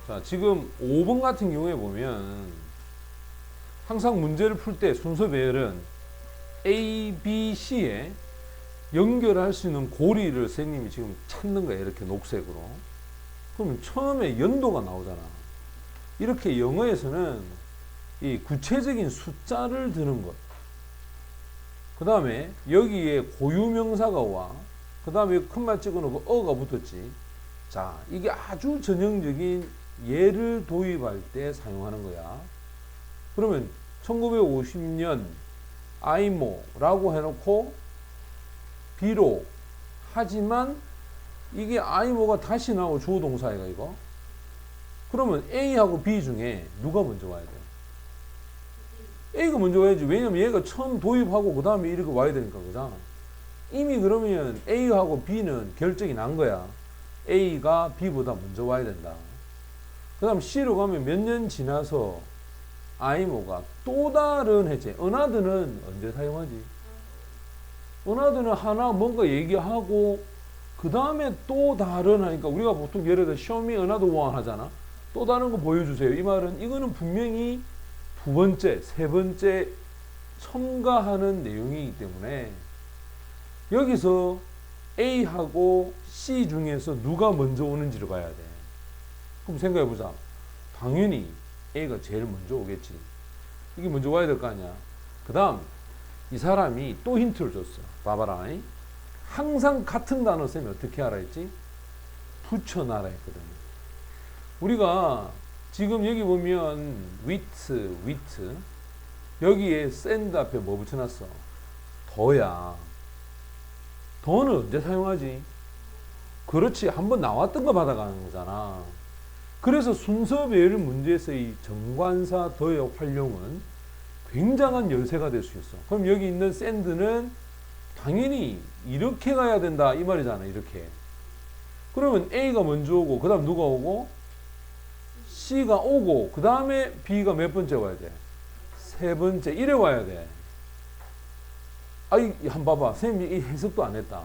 자, 지금 5번 같은 경우에 보면 항상 문제를 풀 때 순서 배열은 A, B, C에 연결할 수 있는 고리를 선생님이 지금 찾는 거예요. 이렇게 녹색으로. 그러면 처음에 연도가 나오잖아. 이렇게 영어에서는 이 구체적인 숫자를 드는 것. 그 다음에 여기에 고유명사가 와. 그 다음에 큰 말 찍어놓고 어가 붙었지. 자, 이게 아주 전형적인 예를 도입할 때 사용하는 거야. 그러면 1950년 아이모라고 해놓고 비록 하지만 이게 아이모가 다시 나오고 주어 동사이가 이거. 그러면 A하고 B 중에 누가 먼저 와야 돼? A가 먼저 와야지. 왜냐면 얘가 처음 도입하고 그 다음에 이렇게 와야 되니까 그잖아. 이미 그러면 A하고 B는 결정이 난 거야. A가 B보다 먼저 와야 된다. 그 다음 C로 가면 몇 년 지나서 아이모가 또 다른 해체. 어나드는 언제 사용하지? 어나드는 하나 뭔가 얘기하고 그 다음에 또 다른 하니까 우리가 보통 예를 들어 show me another one 하잖아. 또 다른 거 보여주세요. 이 말은 이거는 분명히 두 번째, 세 번째 첨가하는 내용이기 때문에 여기서 A하고 C 중에서 누가 먼저 오는지를 봐야 돼. 그럼 생각해보자. 당연히 A가 제일 먼저 오겠지. 이게 먼저 와야 될 거 아니야. 그 다음 이 사람이 또 힌트를 줬어. 봐봐라. 항상 같은 단어 쓰면 어떻게 알아 했지? 붙여놔라 했거든. 우리가 지금 여기 보면 with 여기에 send 앞에 뭐 붙여놨어? 더야. 더는 언제 사용하지? 그렇지. 한번 나왔던 거 받아가는 거잖아. 그래서 순서 배열 문제에서 이 정관사 더의 활용은 굉장한 열쇠가 될 수 있어. 그럼 여기 있는 send는 당연히 이렇게 가야 된다 이 말이잖아. 이렇게. 그러면 A가 먼저 오고 그 다음 누가 오고? C가 오고 그 다음에 B가 몇 번째 와야 돼? 세 번째. 이래 와야 돼. 아이 한번 봐봐. 선생님이 이 해석도 안 했다.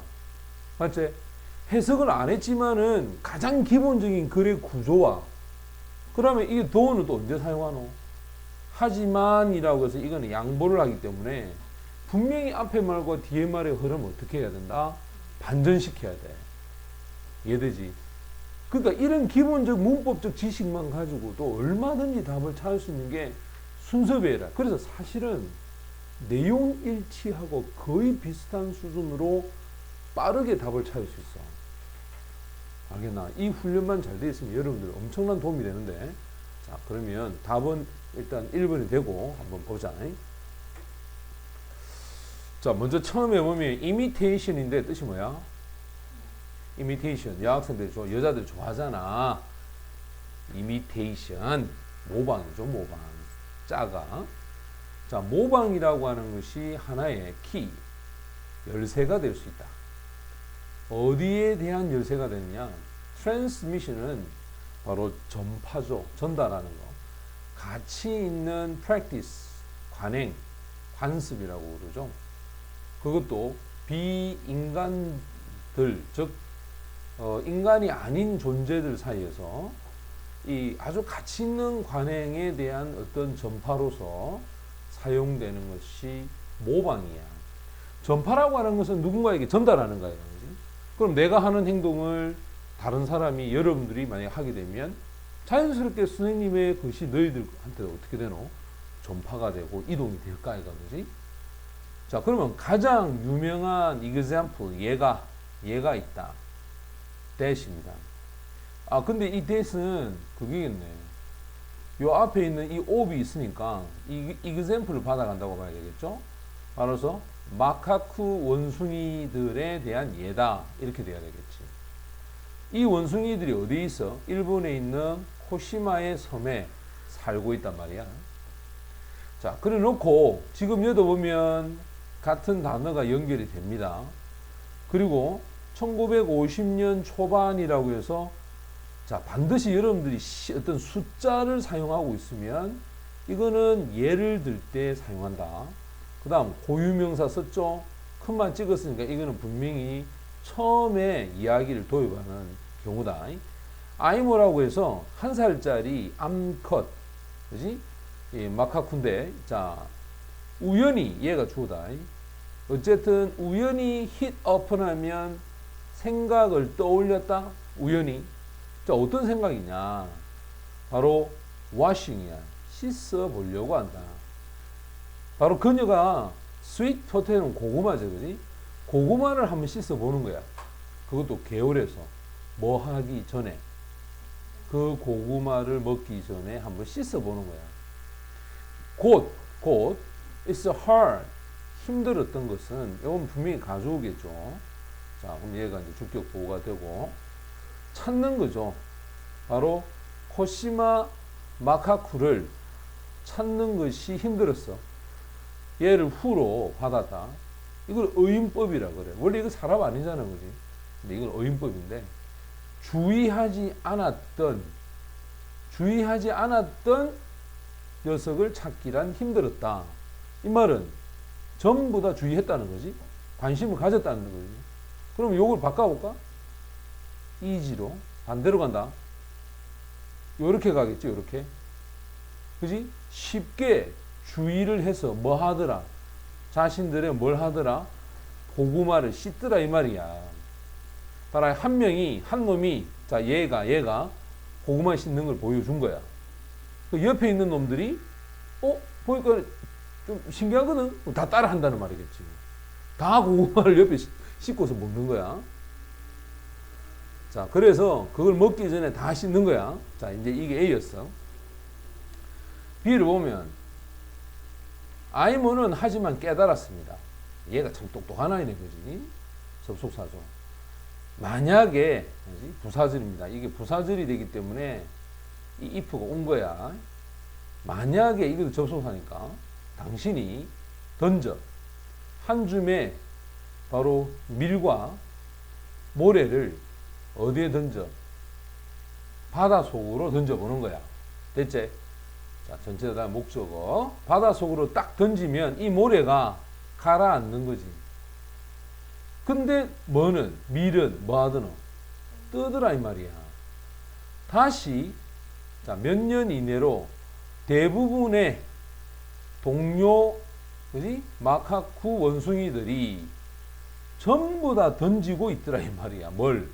맞지? 해석을 안 했지만은 가장 기본적인 글의 구조와 그러면 이게 도어는 또 언제 사용하노? 하지만이라고 해서 이거는 양보를 하기 때문에 분명히 앞에 말과 뒤에 말의 흐름을 어떻게 해야 된다? 반전시켜야 돼. 이해되지? 그러니까 이런 기본적 문법적 지식만 가지고도 얼마든지 답을 찾을 수 있는 게 순서배열이라. 그래서 사실은 내용 일치하고 거의 비슷한 수준으로 빠르게 답을 찾을 수 있어. 알겠나? 이 훈련만 잘 돼 있으면 여러분들 엄청난 도움이 되는데. 자, 그러면 답은 일단 1번이 되고 한번 보자. 자, 먼저 처음에 보면 imitation인데 뜻이 뭐야? imitation. 여학생들이 여자들 좋아하잖아. imitation. 모방이죠, 모방. 짜가. 자, 모방이라고 하는 것이 하나의 키, 열쇠가 될 수 있다. 어디에 대한 열쇠가 되느냐? transmission은 바로 전파죠. 전달하는 거. 가치 있는 practice, 관행, 관습이라고 그러죠. 그것도 비인간들, 즉 인간이 아닌 존재들 사이에서 이 아주 가치 있는 관행에 대한 어떤 전파로서 사용되는 것이 모방이야. 전파라고 하는 것은 누군가에게 전달하는 거예요. 그럼 내가 하는 행동을 다른 사람이 여러분들이 만약에 하게 되면 자연스럽게 선생님의 것이 너희들한테 어떻게 되노? 전파가 되고 이동이 될까 이거 그지? 자, 그러면 가장 유명한 example 예가 있다. that입니다. 아, 근데 이 that은 그게겠네. 요 앞에 있는 이 ob이 있으니까 이 example을 받아간다고 봐야 되겠죠? 따라서 마카쿠 원숭이들에 대한 예다 이렇게 돼야 되겠지. 이 원숭이들이 어디에 있어? 일본에 있는 코시마의 섬에 살고 있단 말이야. 자, 그래 놓고 지금 여기 보면 같은 단어가 연결이 됩니다. 그리고 1950년 초반이라고 해서 자, 반드시 여러분들이 어떤 숫자를 사용하고 있으면 이거는 예를 들 때 사용한다. 그 다음 고유명사 썼죠? 큰 말 찍었으니까 이거는 분명히 처음에 이야기를 도입하는 경우다. 아이모라고 해서 1살짜리 암컷, 그지? 이 마카쿠인데, 자, 우연히 얘가 주어다. 어쨌든 우연히 hit upon 하면 생각을 떠올렸다. 우연히. 자, 어떤 생각이냐? 바로 washing이야. 씻어 보려고 한다. 바로 그녀가 sweet potato는 고구마죠, 그지? 고구마를 한번 씻어 보는 거야. 그것도 개울에서 뭐 하기 전에, 그 고구마를 먹기 전에 한번 씻어 보는 거야. 곧 it's hard, 힘들었던 것은, 이건 분명히 가져오겠죠. 자, 그럼 얘가 이제 주격 보호가 되고, 찾는 거죠. 바로 코시마 마카쿠를 찾는 것이 힘들었어. 얘를 후로 받았다. 이걸 어인법이라 그래. 원래 이거 사람 아니잖아, 그지? 근데 이건 어인법인데, 주의하지 않았던 녀석을 찾기란 힘들었다. 이 말은 전부 다 주의했다는 거지. 관심을 가졌다는 거지. 그럼 요걸 바꿔볼까? easy로 반대로 간다. 요렇게 가겠지, 요렇게. 그지? 쉽게 주의를 해서 뭐 하더라? 자신들의 뭘 하더라? 고구마를 씻더라, 이 말이야. 따라 한 놈이, 자, 얘가 고구마 씻는 걸 보여준 거야. 그 옆에 있는 놈들이, 보니까 좀 신기하거든? 다 따라 한다는 말이겠지. 다 고구마를 옆에 씻고서 먹는 거야. 자, 그래서 그걸 먹기 전에 다 씻는 거야. 자, 이제 이게 A였어. B를 보면, 아이모는 하지만 깨달았습니다. 얘가 참 똑똑한 아이네, 그지? 접속사죠. 만약에, 그지? 부사절입니다. 이게 부사절이 되기 때문에 이 if가 온 거야. 만약에, 이것도 접속사니까, 당신이 던져. 한 줌의 바로 밀과 모래를 어디에 던져? 바다 속으로 던져보는 거야. 됐지? 자, 전체 다 목적어. 바다 속으로 딱 던지면 이 모래가 가라앉는 거지. 근데 밀은 뭐 하더노? 뜨더라, 이 말이야. 다시, 자, 몇 년 이내로 대부분의 동료, 그지? 마카쿠 원숭이들이 전부 다 던지고 있더라, 이 말이야. 뭘?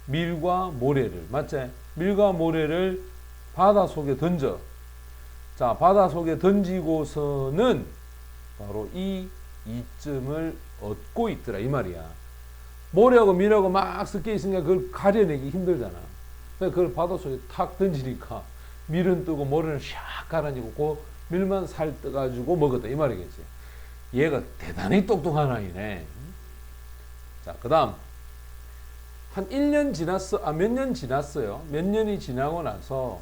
밀과 모래를. 맞지? 밀과 모래를 바다 속에 던져. 자, 바다 속에 던지고서는 바로 이 이점을 얻고 있더라, 이 말이야. 모래하고 밀하고 막 섞여 있으니까 그걸 가려내기 힘들잖아. 그걸 바다 속에 탁 던지니까 밀은 뜨고 모래는 샥 가라앉고 그 밀만 살 떠가지고 먹었다, 이 말이겠지. 얘가 대단히 똑똑한 아이네. 자, 그 다음. 한 1년 몇 년 지났어요. 몇 년이 지나고 나서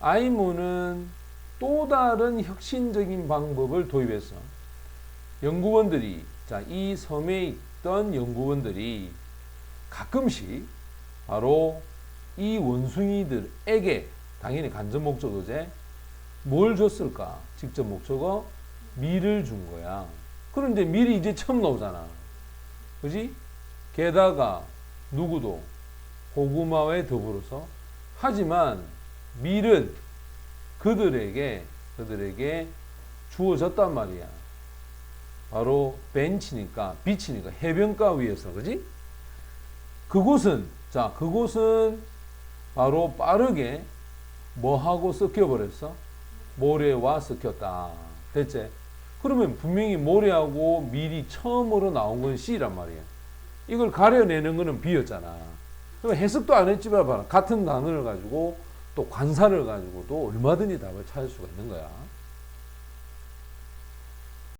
아이모는 또 다른 혁신적인 방법을 도입했어. 연구원들이, 자, 이 섬에 있던 연구원들이 가끔씩 바로 이 원숭이들에게, 당연히 간접 목적어제, 뭘 줬을까? 직접 목적어, 밀을 준 거야. 그런데 밀이 이제 처음 나오잖아. 그지? 게다가 누구도 고구마에 더불어서, 하지만 밀은 그들에게 주어졌단 말이야. 바로 벤치니까, 비치니까, 해변가 위에서, 그지? 그곳은 바로 빠르게 뭐하고 섞여버렸어? 모래와 섞였다. 됐지? 그러면 분명히 모래하고 밀이 처음으로 나온 건 C란 말이야. 이걸 가려내는 거는 B였잖아. 그럼 해석도 안 했지만 봐라. 같은 단어를 가지고 또 관사를 가지고도 얼마든지 답을 찾을 수가 있는 거야.